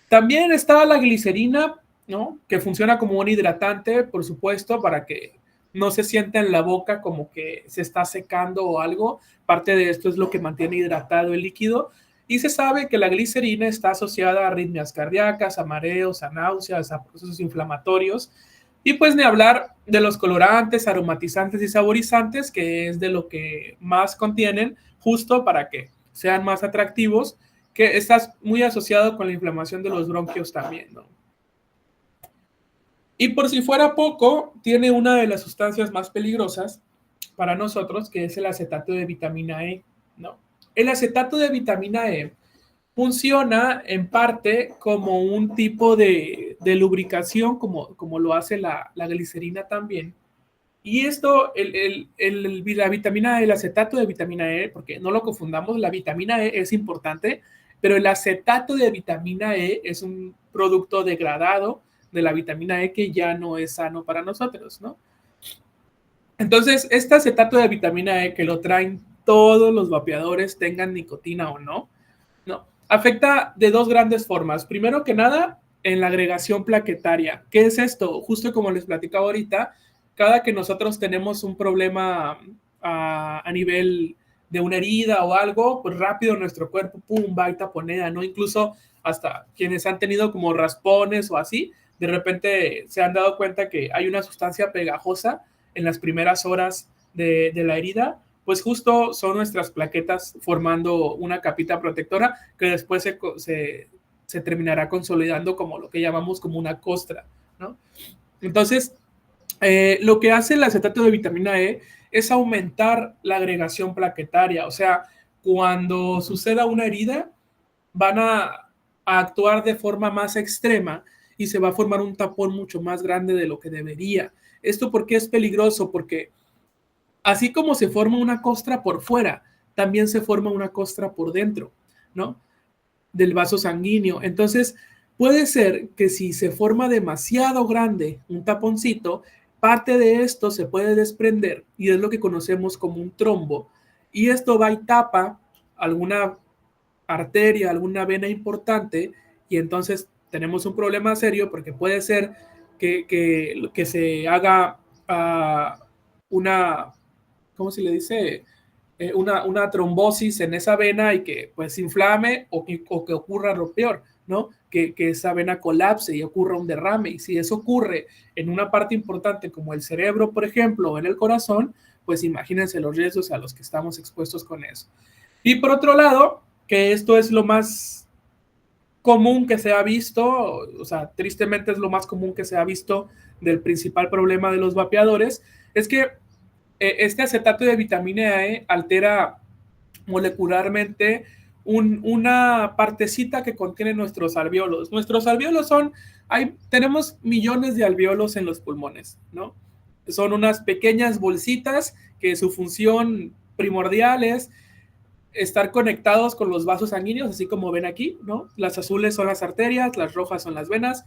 También está la glicerina, ¿no? Que funciona como un hidratante, por supuesto, para que no se sienta en la boca como que se está secando o algo. Parte de esto es lo que mantiene hidratado el líquido. Y se sabe que la glicerina está asociada a arritmias cardíacas, a mareos, a náuseas, a procesos inflamatorios. Y pues ni hablar de los colorantes, aromatizantes y saborizantes, que es de lo que más contienen, justo para que sean más atractivos, que estás muy asociado con la inflamación de los bronquios también, ¿no? Y por si fuera poco, tiene una de las sustancias más peligrosas para nosotros, que es el acetato de vitamina E, ¿no? El acetato de vitamina E funciona en parte como un tipo de lubricación, como lo hace la glicerina también. Y esto, la vitamina E, el acetato de vitamina E, porque no lo confundamos, la vitamina E es importante, pero el acetato de vitamina E es un producto degradado de la vitamina E que ya no es sano para nosotros, ¿no? Entonces, este acetato de vitamina E que lo traen todos los vapeadores, tengan nicotina o no, ¿no? Afecta de dos grandes formas. Primero que nada, en la agregación plaquetaria. ¿Qué es esto? Justo como les platicaba ahorita, cada que nosotros tenemos un problema a nivel de una herida o algo, pues rápido nuestro cuerpo, pum, va y taponea, ¿no? Incluso hasta quienes han tenido como raspones o así, de repente se han dado cuenta que hay una sustancia pegajosa en las primeras horas de la herida, pues justo son nuestras plaquetas formando una capita protectora que después se terminará consolidando como lo que llamamos como una costra, ¿no? Entonces, lo que hace el acetato de vitamina E es aumentar la agregación plaquetaria, o sea, cuando suceda una herida, van a actuar de forma más extrema y se va a formar un tapón mucho más grande de lo que debería. ¿Esto por qué es peligroso? Porque así como se forma una costra por fuera, también se forma una costra por dentro, ¿no? Del vaso sanguíneo. Entonces, puede ser que si se forma demasiado grande un taponcito, parte de esto se puede desprender y es lo que conocemos como un trombo. Y esto va y tapa alguna arteria, alguna vena importante, y entonces tenemos un problema serio porque puede ser que se haga una, ¿cómo se le dice? Una trombosis en esa vena y que pues se inflame o que ocurra lo peor, ¿no? Que esa vena colapse y ocurra un derrame. Y si eso ocurre en una parte importante como el cerebro, por ejemplo, o en el corazón, pues imagínense los riesgos a los que estamos expuestos con eso. Y por otro lado, que esto es lo más común que se ha visto, o sea, tristemente es lo más común que se ha visto del principal problema de los vapeadores, es que este acetato de vitamina E altera molecularmente una partecita que contiene nuestros alvéolos. Nuestros alvéolos tenemos millones de alvéolos en los pulmones, ¿no? Son unas pequeñas bolsitas que su función primordial es estar conectados con los vasos sanguíneos, así como ven aquí, ¿no? Las azules son las arterias, las rojas son las venas,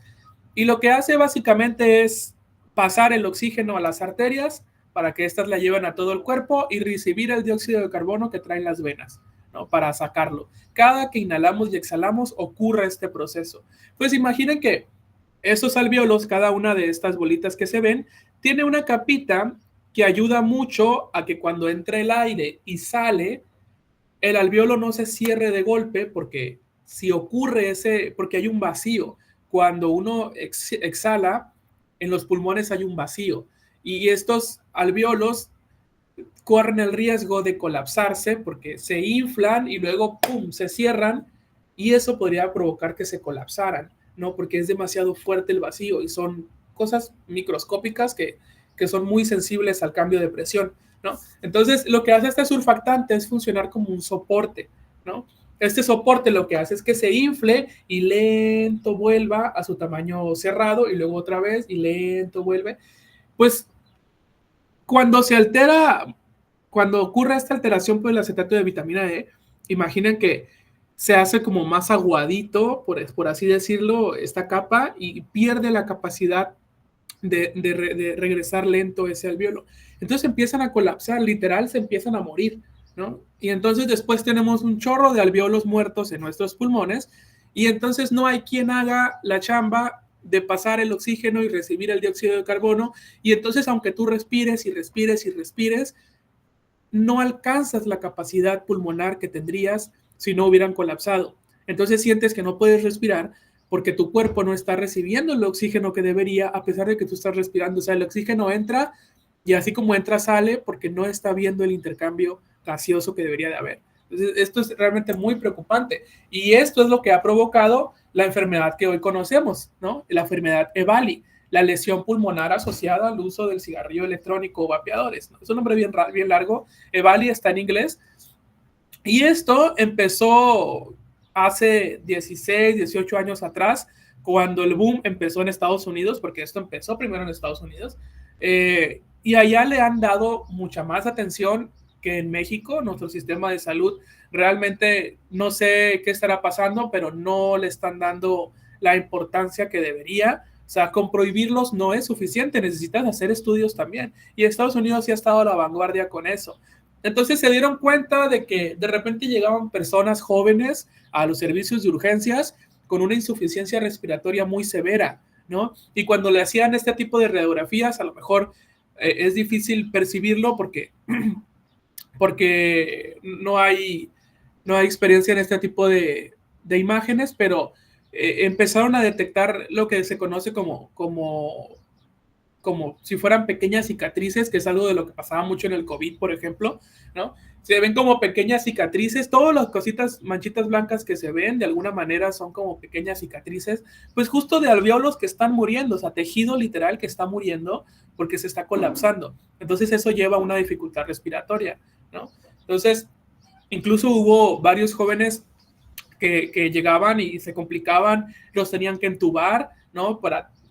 y lo que hace básicamente es pasar el oxígeno a las arterias para que éstas la lleven a todo el cuerpo y recibir el dióxido de carbono que traen las venas, ¿no? Para sacarlo. Cada que inhalamos y exhalamos ocurre este proceso. Pues imaginen que esos alvéolos, cada una de estas bolitas que se ven, tiene una capita que ayuda mucho a que cuando entre el aire y sale, el alvéolo no se cierre de golpe, porque si ocurre porque hay un vacío. Cuando uno exhala, en los pulmones hay un vacío. Y estos alvéolos corren el riesgo de colapsarse porque se inflan y luego, ¡pum!, se cierran, y eso podría provocar que se colapsaran, ¿no? Porque es demasiado fuerte el vacío y son cosas microscópicas que son muy sensibles al cambio de presión, ¿no? Entonces, lo que hace este surfactante es funcionar como un soporte, ¿no? Este soporte lo que hace es que se infle y lento vuelva a su tamaño cerrado y luego otra vez y lento vuelve. Pues cuando se altera, cuando ocurre esta alteración por el acetato de vitamina E, imaginen que se hace como más aguadito, por así decirlo, esta capa y pierde la capacidad de regresar lento ese alveolo. Entonces empiezan a colapsar, literal, se empiezan a morir, ¿no? Y entonces después tenemos un chorro de alveolos muertos en nuestros pulmones y entonces no hay quien haga la chamba de pasar el oxígeno y recibir el dióxido de carbono y entonces aunque tú respires y respires y respires, no alcanzas la capacidad pulmonar que tendrías si no hubieran colapsado. Entonces sientes que no puedes respirar porque tu cuerpo no está recibiendo el oxígeno que debería a pesar de que tú estás respirando. O sea, el oxígeno entra y así como entra, sale porque no está viendo el intercambio gaseoso que debería de haber. Entonces, esto es realmente muy preocupante. Y esto es lo que ha provocado la enfermedad que hoy conocemos, ¿no? La enfermedad EVALI, la lesión pulmonar asociada al uso del cigarrillo electrónico o vapeadores, ¿no? Es un nombre bien largo. EVALI está en inglés. Y esto empezó hace 16, 18 años atrás, cuando el boom empezó en Estados Unidos, porque esto empezó primero en Estados Unidos, y allá le han dado mucha más atención que en México. Nuestro sistema de salud realmente no sé qué estará pasando, pero no le están dando la importancia que debería. O sea, con prohibirlos no es suficiente, necesitas hacer estudios también. Y Estados Unidos sí ha estado a la vanguardia con eso. Entonces se dieron cuenta de que de repente llegaban personas jóvenes a los servicios de urgencias con una insuficiencia respiratoria muy severa, ¿no? Y cuando le hacían este tipo de radiografías, a lo mejor es difícil percibirlo porque no hay experiencia en este tipo de imágenes, pero empezaron a detectar lo que se conoce como si fueran pequeñas cicatrices, que es algo de lo que pasaba mucho en el COVID, por ejemplo, ¿no? Se ven como pequeñas cicatrices, todas las cositas, manchitas blancas que se ven, de alguna manera son como pequeñas cicatrices, pues justo de alvéolos que están muriendo, o sea, tejido literal que está muriendo porque se está colapsando. Entonces eso lleva a una dificultad respiratoria, ¿no? Entonces, incluso hubo varios jóvenes que llegaban y se complicaban, los tenían que entubar, ¿no?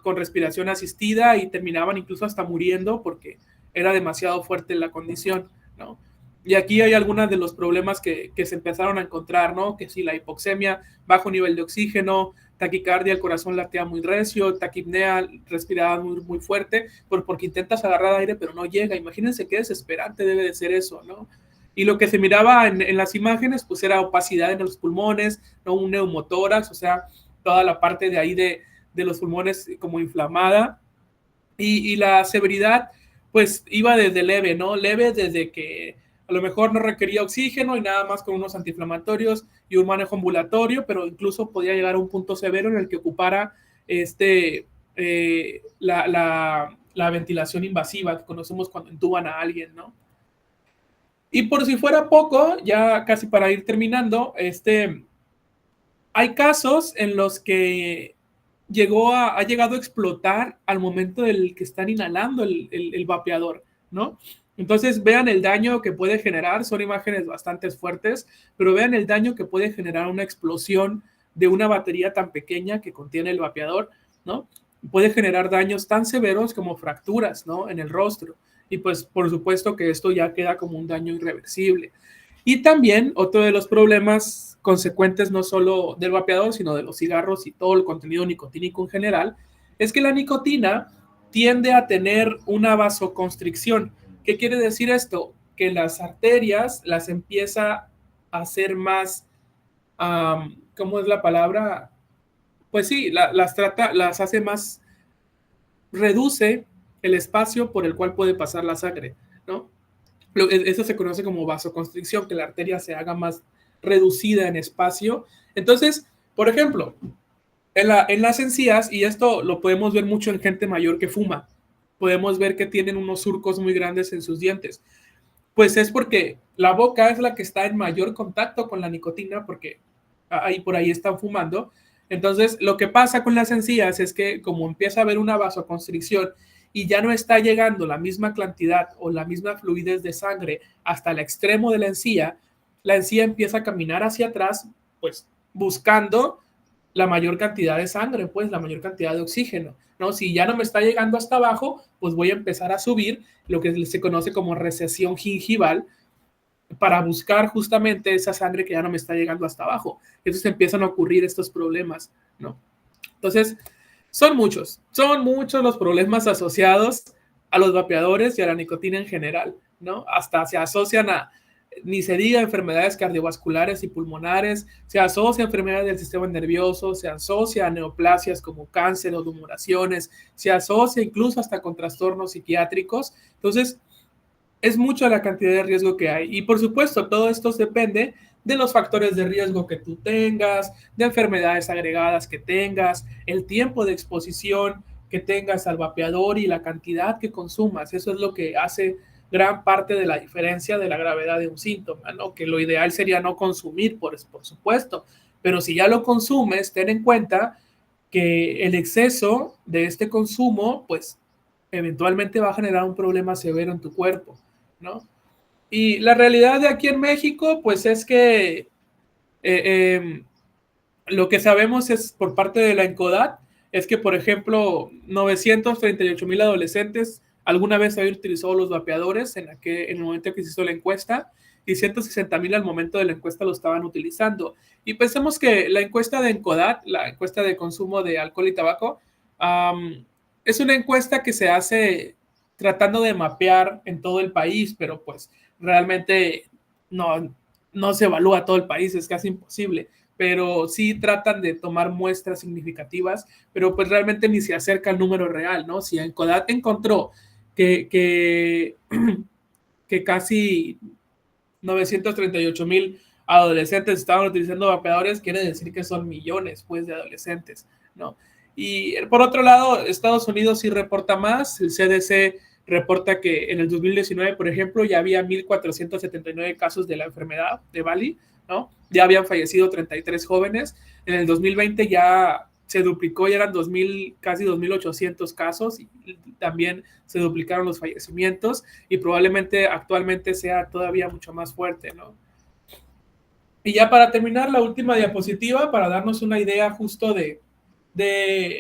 Con respiración asistida y terminaban incluso hasta muriendo porque era demasiado fuerte la condición, ¿no? Y aquí hay algunos de los problemas que se empezaron a encontrar, ¿no? Que si la hipoxemia, bajo nivel de oxígeno, taquicardia, el corazón latea muy recio, taquipnea, respirada muy, muy fuerte, porque intentas agarrar aire pero no llega. Imagínense qué desesperante debe de ser eso, ¿no? Y lo que se miraba en las imágenes, pues era opacidad en los pulmones, ¿no? Un neumotórax, o sea, toda la parte de ahí de los pulmones como inflamada. Y la severidad, pues iba desde leve, ¿no? Leve desde que a lo mejor no requería oxígeno y nada más con unos antiinflamatorios y un manejo ambulatorio, pero incluso podía llegar a un punto severo en el que ocupara la ventilación invasiva que conocemos cuando intuban a alguien, ¿no? Y por si fuera poco, ya casi para ir terminando, hay casos en los que ha llegado a explotar al momento del que están inhalando el vapeador, ¿no? Entonces vean el daño que puede generar, son imágenes bastante fuertes, pero vean el daño que puede generar una explosión de una batería tan pequeña que contiene el vapeador, ¿no? Puede generar daños tan severos como fracturas, ¿no? En el rostro. Y pues por supuesto que esto ya queda como un daño irreversible. Y también otro de los problemas consecuentes no solo del vapeador, sino de los cigarros y todo el contenido nicotínico en general, es que la nicotina tiende a tener una vasoconstricción. ¿Qué quiere decir esto? Que las arterias las empieza a hacer más, ¿cómo es la palabra? Pues sí, las hace más, reduce el espacio por el cual puede pasar la sangre, ¿no? Eso se conoce como vasoconstricción, que la arteria se haga más reducida en espacio. Entonces, por ejemplo, en las encías, y esto lo podemos ver mucho en gente mayor que fuma, podemos ver que tienen unos surcos muy grandes en sus dientes. Pues es porque la boca es la que está en mayor contacto con la nicotina, porque por ahí están fumando. Entonces, lo que pasa con las encías es que como empieza a haber una vasoconstricción y ya no está llegando la misma cantidad o la misma fluidez de sangre hasta el extremo de la encía empieza a caminar hacia atrás pues buscando la mayor cantidad de sangre, pues la mayor cantidad de oxígeno, ¿no? Si ya no me está llegando hasta abajo, pues voy a empezar a subir lo que se conoce como recesión gingival para buscar justamente esa sangre que ya no me está llegando hasta abajo. Entonces empiezan a ocurrir estos problemas, ¿no? Entonces, son muchos los problemas asociados a los vapeadores y a la nicotina en general, ¿no? Hasta se asocian a, ni se diga, enfermedades cardiovasculares y pulmonares, se asocia a enfermedades del sistema nervioso, se asocia a neoplasias como cáncer o tumoraciones, se asocia incluso hasta con trastornos psiquiátricos. Entonces, es mucha la cantidad de riesgo que hay. Y por supuesto, todo esto depende de los factores de riesgo que tú tengas, de enfermedades agregadas que tengas, el tiempo de exposición que tengas al vapeador y la cantidad que consumas. Eso es lo que hace gran parte de la diferencia de la gravedad de un síntoma, ¿no? Que lo ideal sería no consumir, por supuesto, pero si ya lo consumes, ten en cuenta que el exceso de este consumo, pues, eventualmente va a generar un problema severo en tu cuerpo, ¿no? Y la realidad de aquí en México, pues es que lo que sabemos es por parte de la ENCODAT, es que, por ejemplo, 938,000 adolescentes alguna vez habían utilizado los vapeadores en el momento que se hizo la encuesta, y 160,000 al momento de la encuesta lo estaban utilizando. Y pensemos que la encuesta de ENCODAT, la encuesta de consumo de alcohol y tabaco, es una encuesta que se hace tratando de mapear en todo el país, pero pues realmente no se evalúa todo el país, es casi imposible, pero sí tratan de tomar muestras significativas, pero pues realmente ni se acerca al número real, ¿no? Si ENCODAT encontró que casi 938,000 adolescentes estaban utilizando vapeadores, quiere decir que son millones, pues, de adolescentes, ¿no? Y por otro lado, Estados Unidos sí reporta más. El CDC reporta que en el 2019, por ejemplo, ya había 1,479 casos de la enfermedad de Bali, ¿no? Ya habían fallecido 33 jóvenes. En el 2020 ya se duplicó, ya eran 2,000, casi 2,800 casos, y también se duplicaron los fallecimientos, y probablemente actualmente sea todavía mucho más fuerte, ¿no? Y ya para terminar, la última diapositiva, para darnos una idea justo de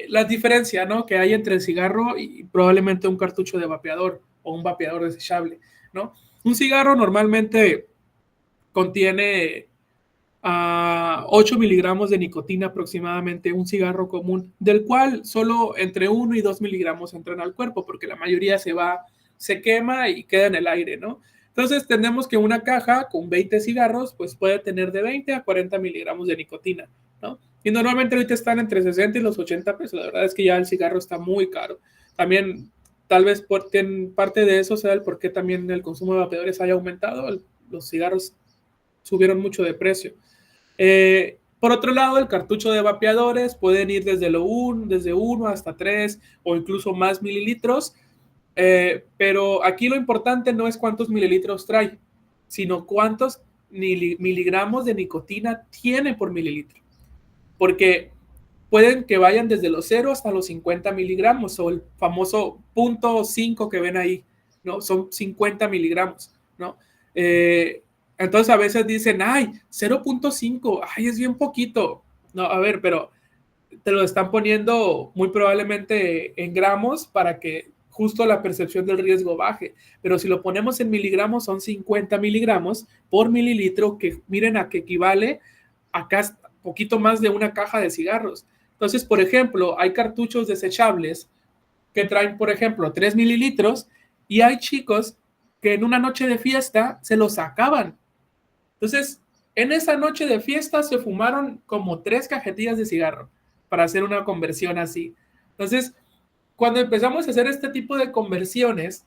la diferencia, ¿no?, que hay entre el cigarro y probablemente un cartucho de vapeador o un vapeador desechable, ¿no? Un cigarro normalmente contiene 8 miligramos de nicotina aproximadamente, un cigarro común, del cual solo entre 1 y 2 miligramos entran al cuerpo, porque la mayoría se quema y queda en el aire, ¿no? Entonces tenemos que una caja con 20 cigarros pues puede tener de 20 a 40 miligramos de nicotina, ¿no? Y normalmente ahorita están entre 60 y los 80 pesos. La verdad es que ya el cigarro está muy caro. También tal vez parte de eso sea el por qué también el consumo de vapeadores haya aumentado. Los cigarros subieron mucho de precio. Por otro lado, el cartucho de vapeadores pueden ir desde 1 hasta 3 o incluso más mililitros, pero aquí lo importante no es cuántos mililitros trae, sino cuántos miligramos de nicotina tiene por mililitro, porque pueden que vayan desde los 0 hasta los 50 miligramos, o el famoso 0.5 que ven ahí, ¿no? Son 50 miligramos, ¿no? Entonces a veces dicen, ay, 0.5, ay, es bien poquito. No, a ver, pero te lo están poniendo muy probablemente en gramos para que justo la percepción del riesgo baje. Pero si lo ponemos en miligramos, son 50 miligramos por mililitro, que miren a qué equivale acá poquito más de una caja de cigarros. Entonces, por ejemplo, hay cartuchos desechables que traen, por ejemplo, 3 mililitros, y hay chicos que en una noche de fiesta se los acaban. Entonces, en esa noche de fiesta se fumaron como 3 cajetillas de cigarro para hacer una conversión así. Entonces, cuando empezamos a hacer este tipo de conversiones,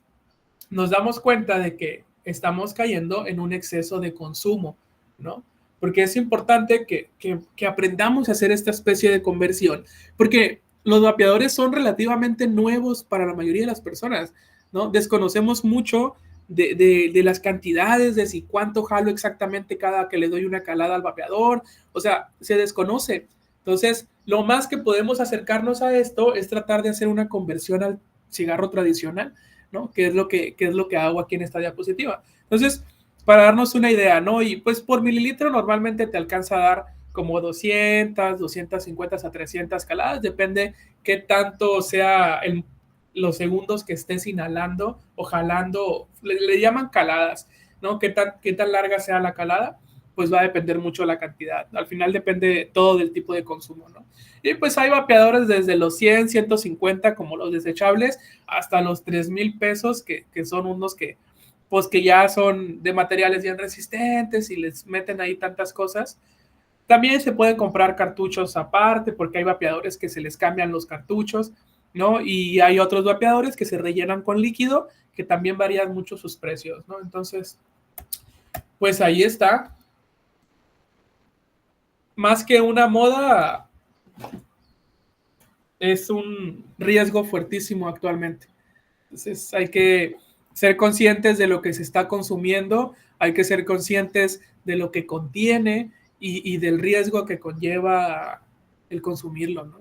nos damos cuenta de que estamos cayendo en un exceso de consumo, ¿no? Porque es importante que aprendamos a hacer esta especie de conversión, porque los vapeadores son relativamente nuevos para la mayoría de las personas, ¿no? Desconocemos mucho de las cantidades, de si cuánto jalo exactamente cada que le doy una calada al vapeador, o sea, se desconoce. Entonces, lo más que podemos acercarnos a esto es tratar de hacer una conversión al cigarro tradicional, ¿no? Que es lo que hago aquí en esta diapositiva. Entonces, para darnos una idea, ¿no? Y pues por mililitro normalmente te alcanza a dar como 200, 250 a 300 caladas, depende qué tanto sea los segundos que estés inhalando o jalando, le llaman caladas, ¿no? Qué tan larga sea la calada, pues va a depender mucho de la cantidad. Al final depende todo del tipo de consumo, ¿no? Y pues hay vapeadores desde los 100, 150 como los desechables hasta los 3,000 pesos que son unos que pues que ya son de materiales bien resistentes y les meten ahí tantas cosas. También se pueden comprar cartuchos aparte porque hay vapeadores que se les cambian los cartuchos, ¿no? Y hay otros vapeadores que se rellenan con líquido que también varían mucho sus precios, ¿no? Entonces, pues ahí está. Más que una moda, es un riesgo fuertísimo actualmente. Entonces hay que ser conscientes de lo que se está consumiendo, hay que ser conscientes de lo que contiene y del riesgo que conlleva el consumirlo, ¿no?